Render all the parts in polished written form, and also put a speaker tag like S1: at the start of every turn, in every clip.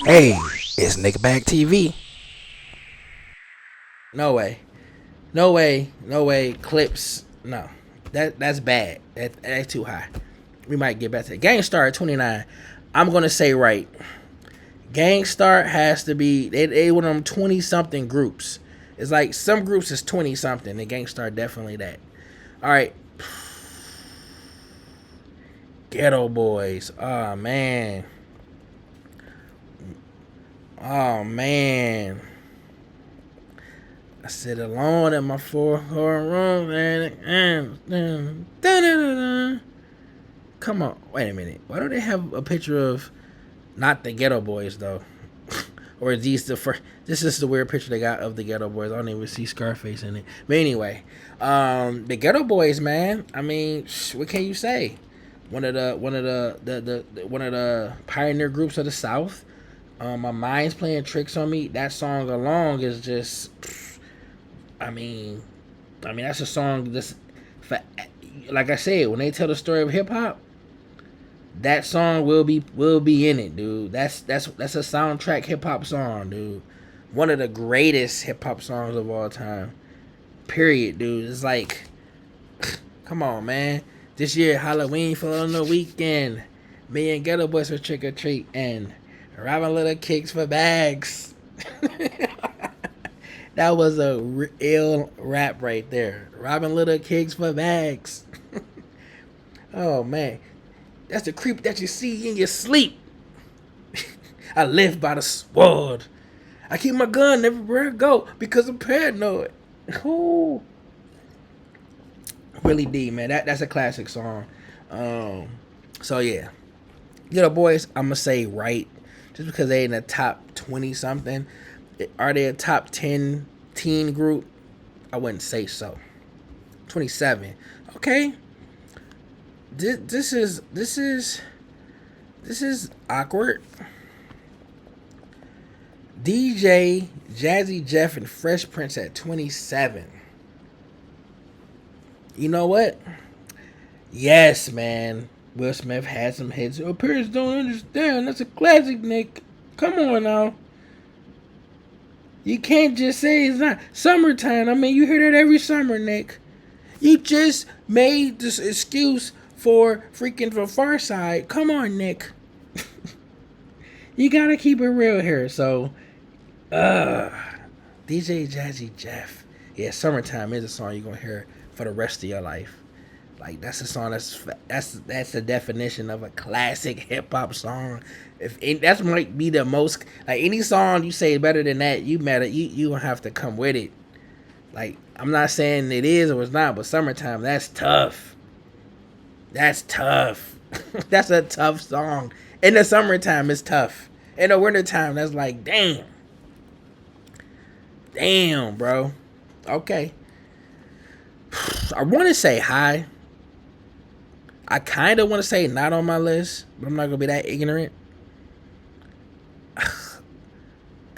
S1: Hey, it's Nickelback TV.
S2: No way. No way. No way. Clips. No. That's bad. That's too high. We might get back to it. Gangstar at 29. I'm gonna say right. Gangstar has to be they one of them 20 something groups. It's like some groups is 20 something, and Gangstar definitely that. Alright. Ghetto Boys. Oh man. Oh man. I sit alone in my four-car room and come on, wait a minute. Why do they have a picture of not the Ghetto Boys though? Or is these the first? This is the weird picture they got of the Ghetto Boys. I don't even see Scarface in it. But anyway, the Ghetto Boys, man. I mean, what can you say? One of the pioneer groups of the South. My mind's playing tricks on me. That song alone is just. I mean that's a song. This, like I said, when they tell the story of hip hop, that song will be in it, dude. That's a soundtrack hip hop song, dude. One of the greatest hip hop songs of all time. Period, dude. It's like, come on, man. This year Halloween fell on the weekend. Me and Ghetto Boys were trick or treat and robbing little kicks for bags. That was a real rap right there. Robbing little kicks for bags. Oh man, that's the creep that you see in your sleep. I live by the sword. I keep my gun everywhere I go because I'm paranoid. Ooh. Really deep, man. That's a classic song. So yeah, Little Boys. I'm gonna say right, just because they in the top 20 something. Are they a top 10 teen group? I wouldn't say so. 27. Okay. This is awkward. DJ Jazzy Jeff and Fresh Prince at 27. You know what? Yes, man. Will Smith had some hits. Your parents don't understand. That's a classic, Nick. Come on now. You can't just say it's not summertime. I mean, you hear that every summer, Nick. You just made this excuse for freaking the Far Side. Come on, Nick. You gotta keep it real here. So, DJ Jazzy Jeff. Yeah, summertime is a song you're gonna hear for the rest of your life. Like that's a song that's the definition of a classic hip hop song. If that might be the most like any song you say better than that, you gonna have to come with it. Like I'm not saying it is or it's not, but summertime that's tough. That's tough. That's a tough song. In the summertime, it's tough. In the wintertime, that's like damn, bro. Okay, I want to say hi. I kind of want to say not on my list, but I'm not gonna be that ignorant.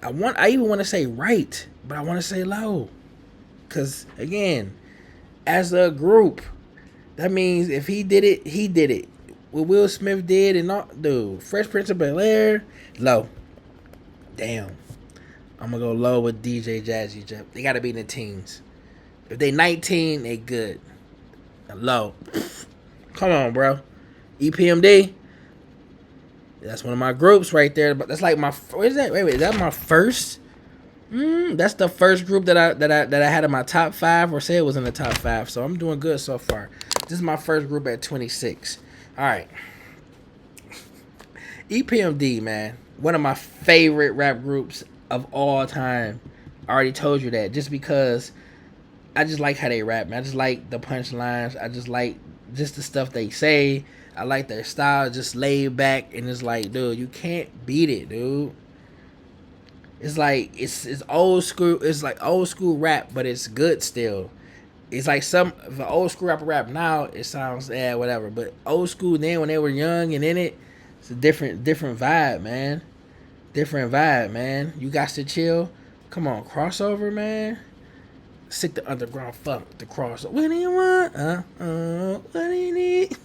S2: I even want to say right, but I want to say low, cause again, as a group, that means if he did it, he did it. What Will Smith did and all, dude, Fresh Prince of Bel-Air, low. Damn, I'm gonna go low with DJ Jazzy Jeff. They gotta be in the teens. If they 19, they good. Low. Come on, bro. EPMD. That's one of my groups right there. But that's like my. What is that? Wait. Is that my first? That's the first group that I had in my top 5, or say it was in the top 5. So I'm doing good so far. This is my first group at 26. All right. EPMD, man, one of my favorite rap groups of all time. I already told you that just because I just like how they rap, man. I just like the punchlines. I just like just the stuff they say. I like their style, just laid back, and it's like, dude, you can't beat it, dude. It's like it's old school. It's like old school rap, but it's good still. It's like some if an old school rapper rap now, it sounds whatever. But old school then when they were young and in it, it's a different vibe, man. Different vibe, man. You got to chill. Come on, crossover, man. Sick the underground funk, the crossover. What do you want? What do you need?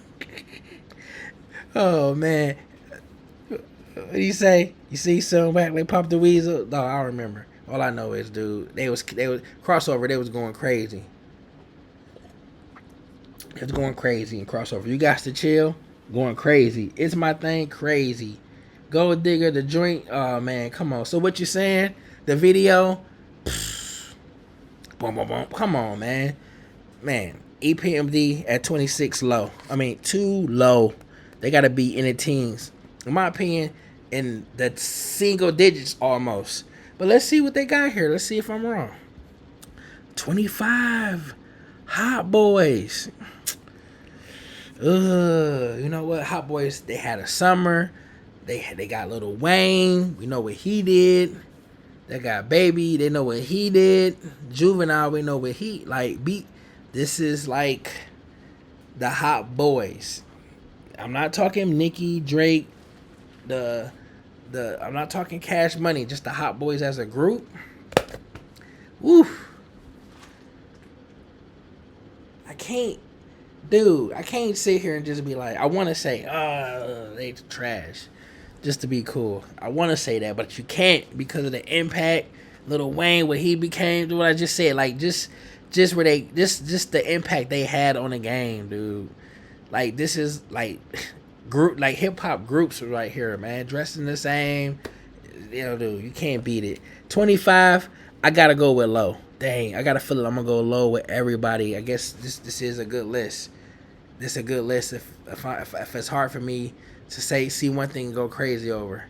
S2: Oh man. What do you say? You see some back like Pop the Weasel? No, I don't remember. All I know is, dude, they was crossover. They was going crazy. It's going crazy in crossover. You got to chill. Going crazy. It's my thing. Crazy. Gold Digger, the joint. Oh man, come on. So what you saying? The video. Boom, boom, boom. Come on, man. Man, EPMD at 26 low. I mean, too low. They got to be in the teens. In my opinion, in the single digits almost. But let's see what they got here. Let's see if I'm wrong. 25. Hot Boys. You know what? Hot Boys, they had a summer. They got Lil Wayne. We know what he did. They got Baby. They know what he did. Juvenile, we know what he beat. This is like the Hot Boys. I'm not talking Nicki, Drake, I'm not talking Cash Money, just the Hot Boys as a group. Woo. I can't sit here and just be like, I want to say, they trash, just to be cool. I want to say that, but you can't because of the impact. Lil Wayne, what he became, what I just said, like just where they just the impact they had on the game, dude. Like this is like group like hip hop groups right here, man. Dressing the same, dude. You can't beat it. 25. I gotta go with low. Dang, I gotta feel it. I'm gonna go low with everybody. I guess this is a good list. This is a good list. If it's hard for me to see one thing and go crazy over.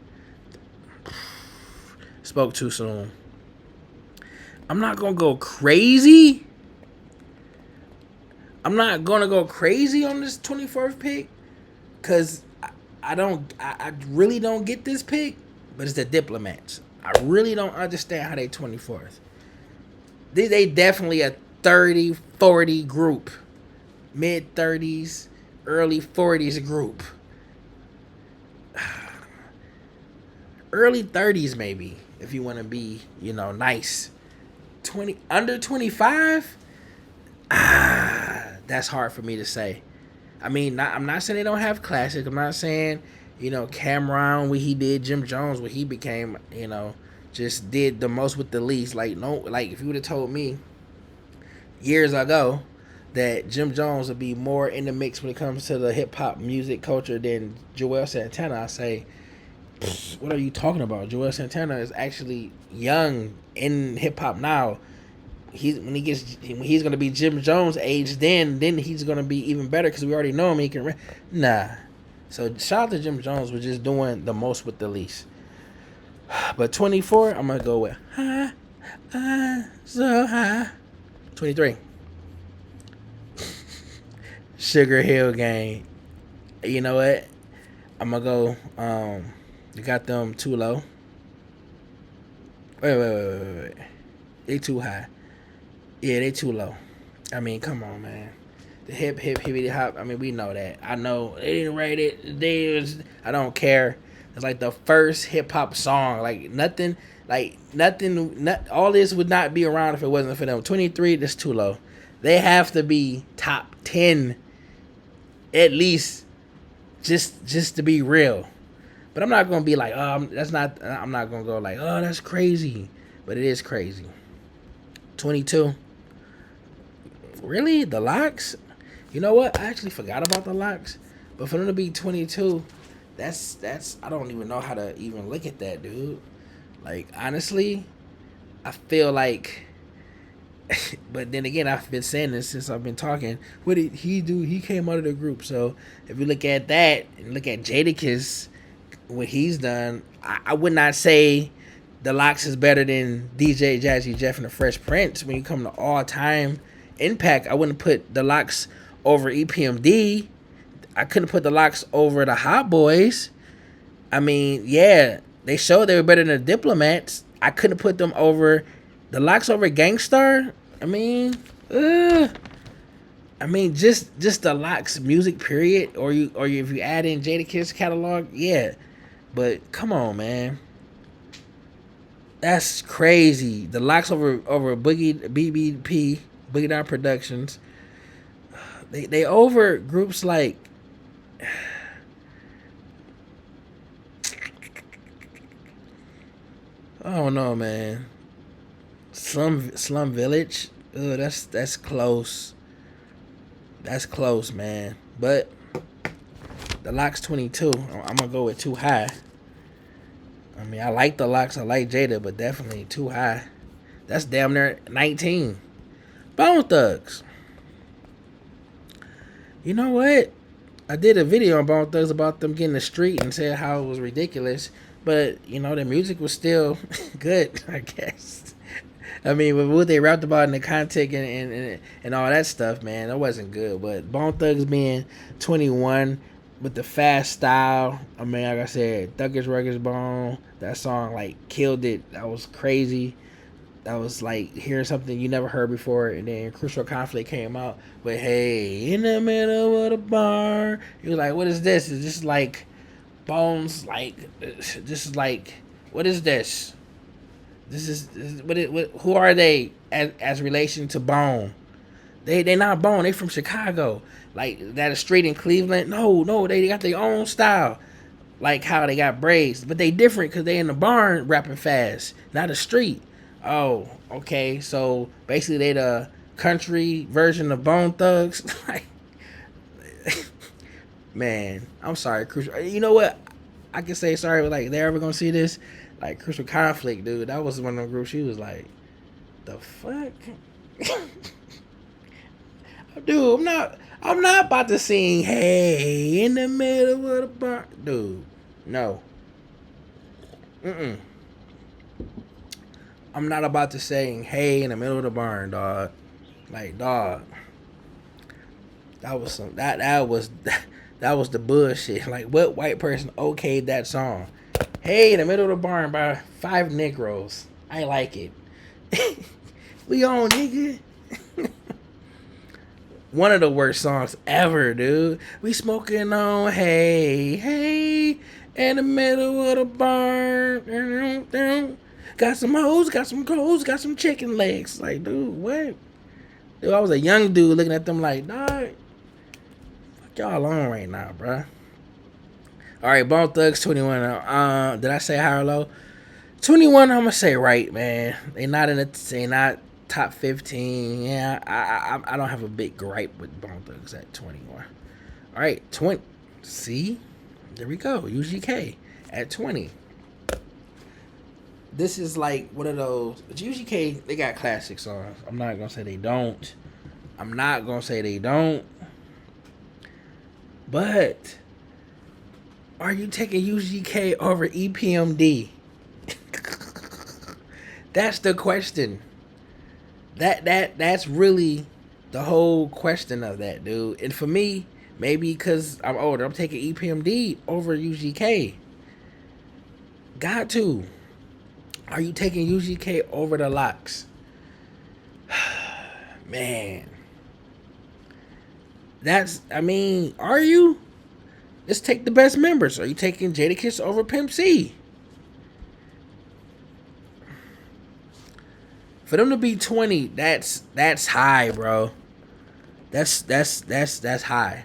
S2: Spoke too soon. I'm not gonna go crazy. I'm not gonna go crazy on this 24th pick, cause I really don't get this pick. But it's the Diplomats. I really don't understand how they 24th. They definitely a 30, 40 group, mid 30s, early 40s group, early 30s maybe if you want to be nice. 20 under 25. That's hard for me to say. I mean, I'm not saying they don't have classics. I'm not saying, Cameron, what he did, Jim Jones, what he became, just did the most with the least. Like, no, like if you would have told me years ago that Jim Jones would be more in the mix when it comes to the hip hop music culture than Joel Santana, I say, what are you talking about? Joel Santana is actually young in hip hop now. When he's gonna be Jim Jones age, then he's gonna be even better because we already know him. He can So shout out to Jim Jones for just doing the most with the least. But 24, I'm gonna go with high, so high. 23, Sugar Hill Gang. You know what? I'm gonna go. You got them too low. Wait. They too high. Yeah, they too low. I mean, come on, man. The hippity hop. I mean, we know that. I know they didn't write it. I don't care. It's like the first hip hop song. Nothing. All this would not be around if it wasn't for them. 23. That's too low. They have to be top 10, at least, just to be real. But I'm not gonna be like, that's not. I'm not gonna go like, that's crazy. But it is crazy. 22. Really? The Locks? You know what? I actually forgot about the Locks. But for them to be 22, that's I don't even know how to even look at that, dude. Like, honestly, I feel like but then again, I've been saying this since I've been talking. What did he do? He came out of the group. So if you look at that and look at Jadakiss, what he's done, I would not say the Locks is better than DJ Jazzy Jeff and the Fresh Prince. When you come to all-time impact, I wouldn't put the Locks over EPMD. I couldn't put the Locks over the Hot Boys. I mean, yeah, they showed they were better than the Diplomats. I couldn't put them over the Locks over Gangstar. I mean, just the Locks music period, or if you add in Jadakiss catalog, yeah. But come on, man. That's crazy. The Locks over BBP, Boogie Down Productions. They over groups like I don't know, man. Slum Village. Ugh, that's close. That's close, man. But the Lock's 22. I'm gonna go with too high. I mean, I like the Locks. I like Jada, but definitely too high. That's damn near 19. Bone Thugs. You know what? I did a video on Bone Thugs about them getting the street and said how it was ridiculous. But, you know, the music was still good, I guess. I mean, with what they rapped about in the content and all that stuff, man, that wasn't good. But Bone Thugs being 21 with the fast style, I mean, like I said, Thuggish Ruggish Bone, that song, like, killed it. That was crazy. That was like hearing something you never heard before, and then Crucial Conflict came out. But hey, in the middle of the bar, he was like, "What is this? Is this like Bones? Like, this is like, what is this? This is what? Who are they as relation to Bone? They not Bone. They from Chicago. Like that a street in Cleveland? No, they got their own style. Like how they got braids, but they different because they in the barn rapping fast, not a street." Oh, okay. So basically, they the country version of Bone Thugs. Like, man, I'm sorry, Crucial. You know what? I can say sorry, but like, they're ever gonna see this? Like, Crucial Conflict, dude. That was one of the groups. She was like, the fuck, dude. I'm not about to sing "Hey" in the middle of the bar, dude. No. I'm not about to say "Hey" in the middle of the barn, dog. Like, dog. That was that was the bullshit. Like, what white person okayed that song? "Hey" in the middle of the barn by 5 Negroes. I like it. We on, nigga. One of the worst songs ever, dude. We smoking on hey in the middle of the barn. Got some hoes, got some clothes, got some chicken legs. Like, dude, what? Dude, I was a young dude looking at them like, dog, fuck y'all on right now, bruh. All right, Bone Thugs 21. Did I say high or low? 21, I'm gonna say right, man. They not top 15. Yeah, I don't have a big gripe with Bone Thugs at 21. All right, 20. See, there we go. UGK at 20. This is like one of those. UGK, they got classic songs. I'm not gonna say they don't. But are you taking UGK over EPMD? That's the question. That's really the whole question of that, dude. And for me, maybe because I'm older, I'm taking EPMD over UGK. Got to. Are you taking UGK over the Locks? Man. Are you? Let's take the best members. Are you taking Jadakiss over Pimp C? For them to be 20, that's high, bro. That's high.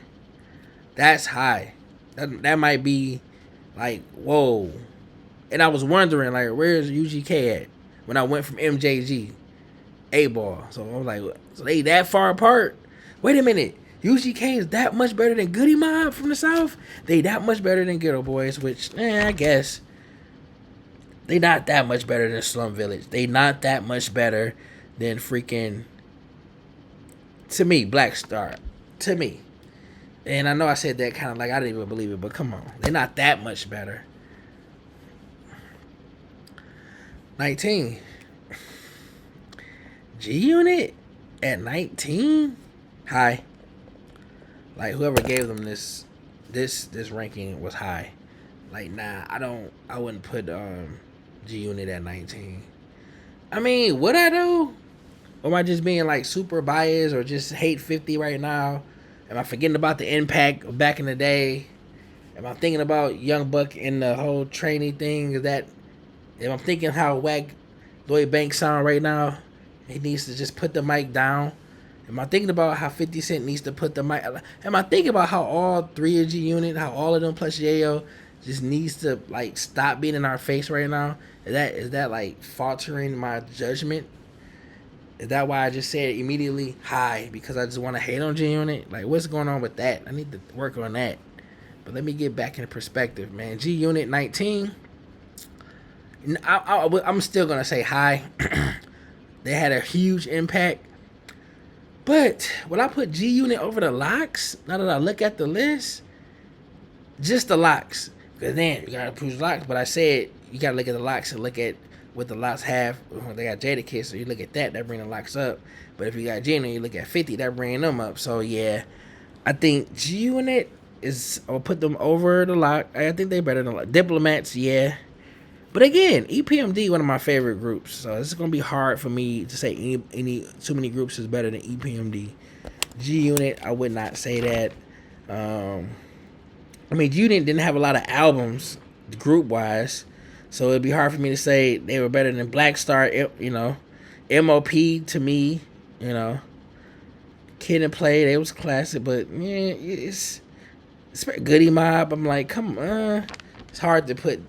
S2: That's high. That might be like, whoa. And I was wondering, like, where's UGK at? When I went from MJG, A-Ball. So I was like, so they that far apart? Wait a minute. UGK is that much better than Goody Mob from the South? They that much better than Ghetto Boys, which, I guess. They not that much better than Slum Village. They not that much better than freaking, to me, Black Star. To me. And I know I said that kind of like I didn't even believe it, but come on. They're not that much better. 19. GUnit at 19? High. Like, whoever gave them this ranking was high. Like, nah, I wouldn't put GUnit at 19. I mean, would I do? Or am I just being like super biased or just hate 50 right now? Am I forgetting about the impact of back in the day? Am I thinking about Young Buck and the whole trainee thing? Am I thinking how whack Lloyd Banks sound right now? He needs to just put the mic down. Am I thinking about how 50 Cent needs to put the mic? Am I thinking about how all three of GUnit, how all of them plus Yayo just needs to like stop being in our face right now? Is that like faltering my judgment? Is that why I just said immediately high because I just want to hate on GUnit? Like, what's going on with that? I need to work on that. But let me get back into perspective, man. GUnit 19. I'm still gonna say high. They had a huge impact. But when I put GUnit over the locks, now that I look at the list, just the locks. Because then you gotta push locks. But I said you gotta look at the locks and look at what the locks have. They got Jadakiss, so you look at that bring the locks up. But if you got Gina, you look at 50, that bring them up. So yeah, I think GUnit is, I'll put them over the lock. I think they better than Diplomats, yeah. But again, EPMD, one of my favorite groups. So it's gonna be hard for me to say any too many groups is better than EPMD. GUnit, I would not say that. I mean, GUnit didn't have a lot of albums group wise, so it'd be hard for me to say they were better than Black Star. You know, MOP to me, you know, Kid and Play, they was classic, but yeah, it's Goody Mob. I'm like, come on, it's hard to put